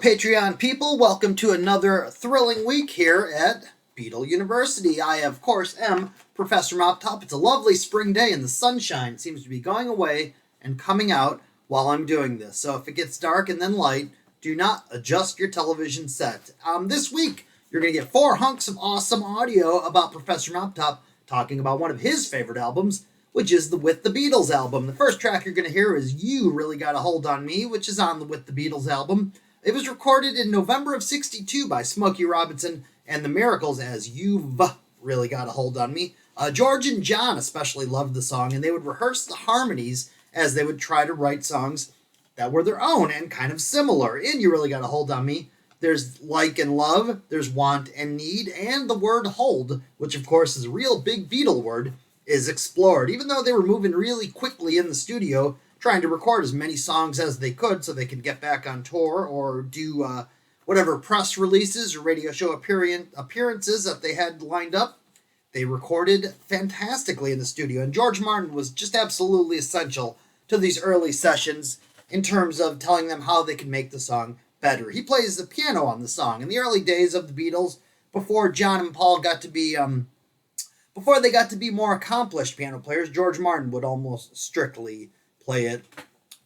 Patreon people, welcome to another thrilling week here at Beetle University. I, of course, am Professor Moptop. It's a lovely spring day and the sunshine seems to be going away and coming out while I'm doing this. So if it gets dark and then light, do not adjust your television set. This week, you're going to get 4 hunks of awesome audio about Professor Moptop talking about one of his favorite albums, which is the With the Beatles album. The first track you're going to hear is You Really Got a Hold on Me, which is on the With the Beatles album. It was recorded in November of '62 by Smokey Robinson and the Miracles as You've Really Got a Hold on Me. George and John especially loved the song, and they would rehearse the harmonies as they would try to write songs that were their own and kind of similar. In You Really Got a Hold on Me, there's like and love, there's want and need, and the word hold, which of course is a real big Beatle word, is explored. Even though they were moving really quickly in the studio, trying to record as many songs as they could so they could get back on tour or do whatever press releases or radio show appearances that they had lined up, they recorded fantastically in the studio. And George Martin was just absolutely essential to these early sessions in terms of telling them how they could make the song better. He plays the piano on the song. In the early days of the Beatles, before John and Paul got to be before they got to be more accomplished piano players, George Martin would almost strictly play it.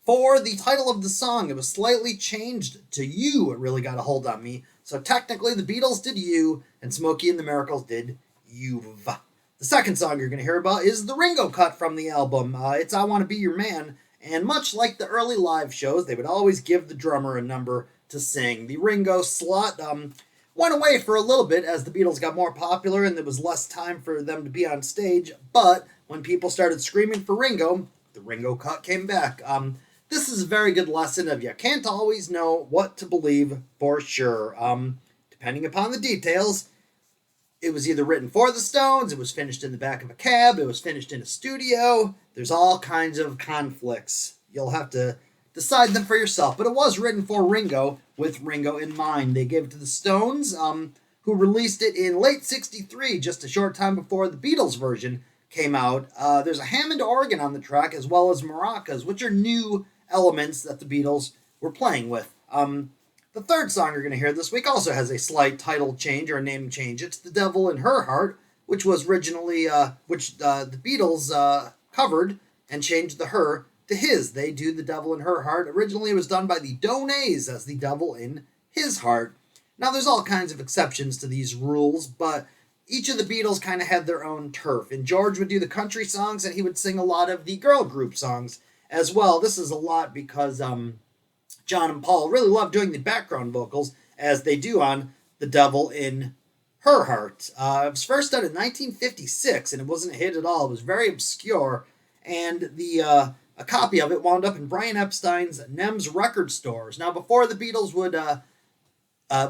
For the title of the song, it was slightly changed to You Really Got a Hold on Me. So technically the Beatles did You and Smokey and the Miracles did You've. The second song you're going to hear about is the Ringo cut from the album. It's I Want to Be Your Man. And much like the early live shows, they would always give the drummer a number to sing. The Ringo slot went away for a little bit as the Beatles got more popular and there was less time for them to be on stage. But when people started screaming for Ringo, the Ringo cut came back. This is a very good lesson of you can't always know what to believe for sure. Depending upon the details, it was either written for the Stones, it was finished in the back of a cab, it was finished in a studio. There's all kinds of conflicts. You'll have to decide them for yourself. But it was written for Ringo, with Ringo in mind. They gave it to the Stones, who released it in late '63, just a short time before the Beatles version came out. There's a Hammond organ on the track, as well as maracas, which are new elements that the Beatles were playing with. The third song you're going to hear this week also has a slight title change or a name change. It's The Devil in Her Heart, which was originally, the Beatles covered and changed the her to his. They do The Devil in Her Heart. Originally it was done by the Donays as The Devil in His Heart. Now there's all kinds of exceptions to these rules, but each of the Beatles kind of had their own turf. And George would do the country songs, and he would sing a lot of the girl group songs as well. This is a lot because John and Paul really love doing the background vocals, as they do on The Devil in Her Heart. It was first done in 1956, and it wasn't a hit at all. It was very obscure, and a copy of it wound up in Brian Epstein's NEMS record stores. Now, before the Beatles would,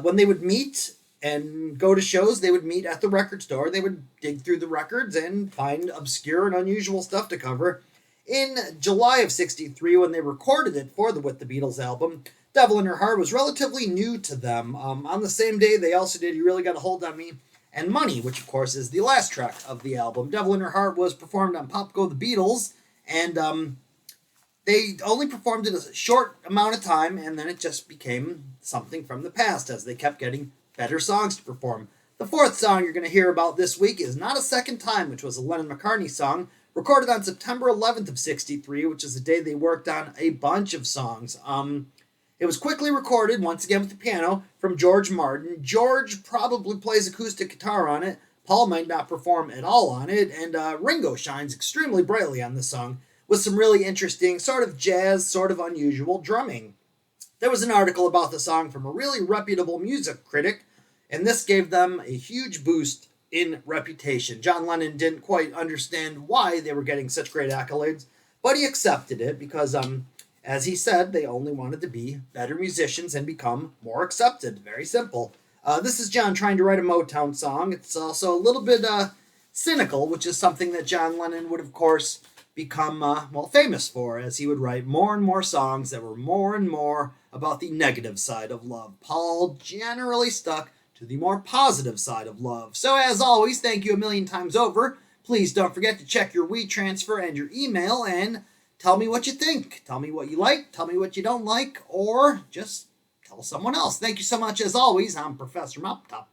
when they would meet and go to shows, they would meet at the record store. They would dig through the records and find obscure and unusual stuff to cover. In July of '63, when they recorded it for the With the Beatles album, Devil in Her Heart was relatively new to them. On the same day, they also did You Really Got a Hold on Me and Money, which of course is the last track of the album. Devil in Her Heart was performed on Pop Go the Beatles, and they only performed it a short amount of time, and then it just became something from the past as they kept getting better songs to perform. The fourth song you're going to hear about this week is Not a Second Time, which was a Lennon-McCartney song, recorded on September 11th of '63, which is the day they worked on a bunch of songs. It was quickly recorded, once again with the piano, from George Martin. George probably plays acoustic guitar on it. Paul might not perform at all on it, and Ringo shines extremely brightly on this song, with some really interesting, sort of jazz, sort of unusual drumming. There was an article about the song from a really reputable music critic, and this gave them a huge boost in reputation. John Lennon didn't quite understand why they were getting such great accolades, but he accepted it because, as he said, they only wanted to be better musicians and become more accepted. Very simple. This is John trying to write a Motown song. It's also a little bit cynical, which is something that John Lennon would, of course, become famous for, as he would write more and more songs that were more and more about the negative side of love. Paul generally stuck to the more positive side of love. So as always, thank you a million times over. Please don't forget to check your WeTransfer and your email and tell me what you think. Tell me what you like, tell me what you don't like, or just tell someone else. Thank you so much as always. I'm Professor Moptop.